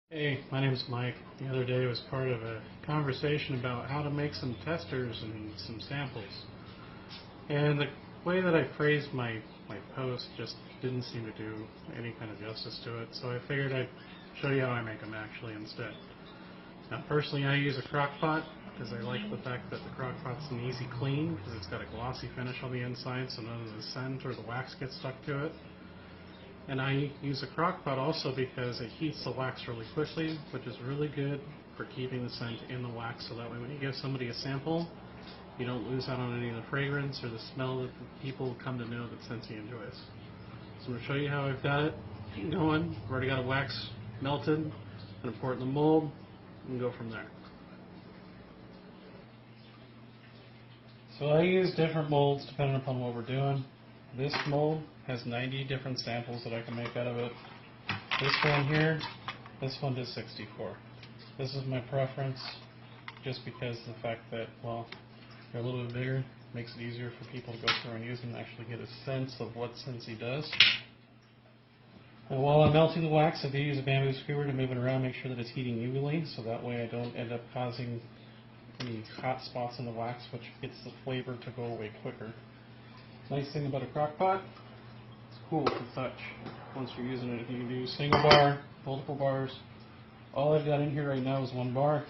Hey, my name is Mike. The other day was part of a conversation about how to make some testers and some samples. And the way that I phrased my post just didn't seem to do any kind of justice to it, so I figured I'd show you how I make them actually instead. Now personally I use a crock pot because I like the fact that the crock pot's an easy clean because it's got a glossy finish on the inside so none of the scent or the wax gets stuck to it. And I use a crock pot also because it heats the wax really quickly, which is really good for keeping the scent in the wax, so that way when you give somebody a sample, you don't lose out on any of the fragrance or the smell that people come to know that Scentsy enjoys. So I'm going to show you how I've got it going. I've already got a wax melted. I'm going to pour it in the mold and go from there. So I use different molds depending upon what we're doing. This mold has 90 different samples that I can make out of it. This one here, this one does 64. This is my preference just because of the fact that, well, they're a little bit bigger, makes it easier for people to go through and use them and actually get a sense of what Scentsy does. And while I'm melting the wax, I do use a bamboo skewer to move it around, make sure that it's heating evenly, so that way I don't end up causing any hot spots in the wax, which gets the flavor to go away quicker. Nice thing about a crock pot, it's cool to touch once you're using it. You can do single bar, multiple bars. All I've got in here right now is one bar.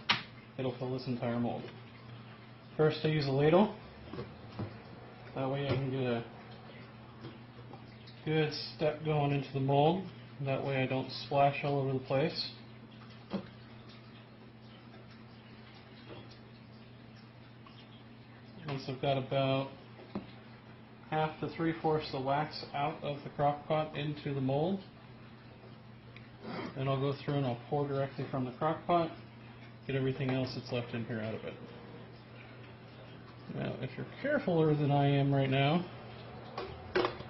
It'll fill this entire mold. First I use a ladle. That way I can get a good step going into the mold. That way I don't splash all over the place. Once I've got about half to 3/4 the wax out of the crock pot into the mold, then I'll go through and I'll pour directly from the crock pot, get everything else that's left in here out of it. Now if you're carefuler than I am right now,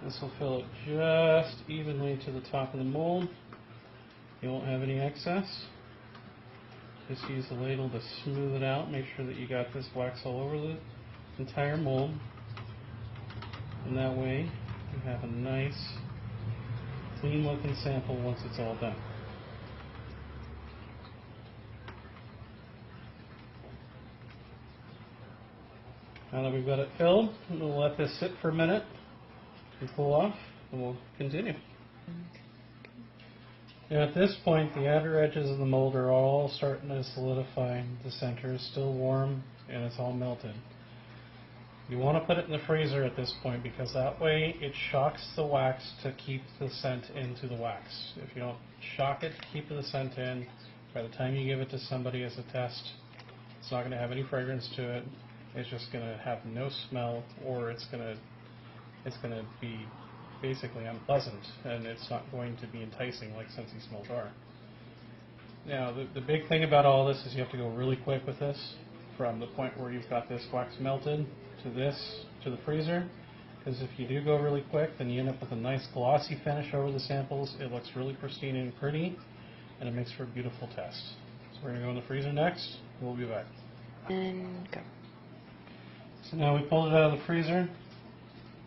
this will fill it just evenly to the top of the mold. You won't have any excess. Just use the ladle to smooth it out, make sure that you got this wax all over the entire mold. And that way you have a nice, clean looking sample once it's all done. Now that we've got it filled, we'll let this sit for a minute and cool off, and we'll continue. Now at this point, the outer edges of the mold are all starting to solidify. The center is still warm and it's all melted. You want to put it in the freezer at this point because that way it shocks the wax to keep the scent into the wax. If you don't shock it to keep the scent in, by the time you give it to somebody as a test, it's not going to have any fragrance to it. It's just going to have no smell, or it's going to be basically unpleasant, and it's not going to be enticing like Scentsy smells are. Now the big thing about all this is you have to go really quick with this from the point where you've got this wax melted to the freezer, because if you do go really quick, then you end up with a nice glossy finish over the samples. It looks really pristine and pretty, and it makes for a beautiful test. So we're going to go in the freezer next. We'll be back. And go. So now we pulled it out of the freezer.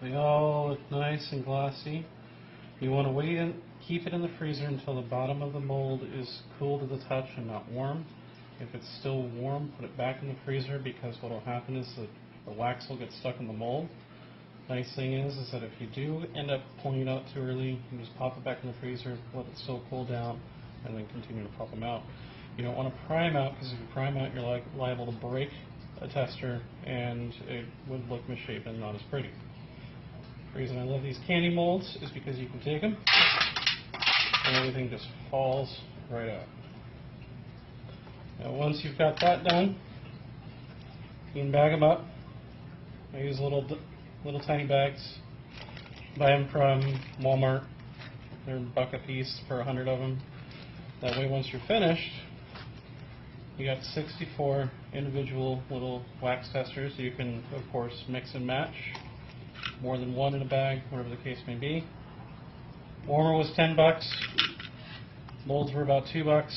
They all look nice and glossy. You want to wait and keep it in the freezer until the bottom of the mold is cool to the touch and not warm. If it's still warm, put it back in the freezer, because what will happen is that the wax will get stuck in the mold. Nice thing is that if you do end up pulling it out too early, you just pop it back in the freezer, let it still cool down, and then continue to pop them out. You don't want to prime out, because if you prime out, you're liable to break a tester, and it would look misshapen and not as pretty. The reason I love these candy molds is because you can take them, and everything just falls right out. Now once you've got that done, you can bag them up. I use little tiny bags. Buy them from Walmart. They're $1 a piece for 100 of them. That way once you're finished, you got 64 individual little wax testers. You can of course mix and match, more than one in a bag, whatever the case may be. Warmer was $10. Molds were about $2.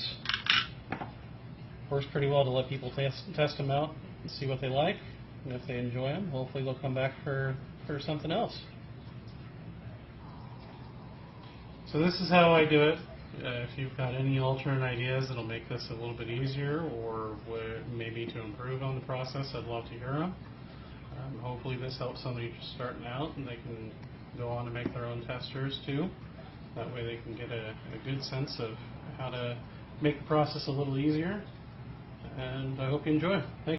Works pretty well to let people test them out and see what they like, and if they enjoy them, hopefully they'll come back for something else. So this is how I do it. If you've got any alternate ideas that'll make this a little bit easier or maybe to improve on the process, I'd love to hear them. Hopefully this helps somebody just starting out and they can go on to make their own testers too. That way they can get a good sense of how to make the process a little easier. And I hope you enjoy. Thank you.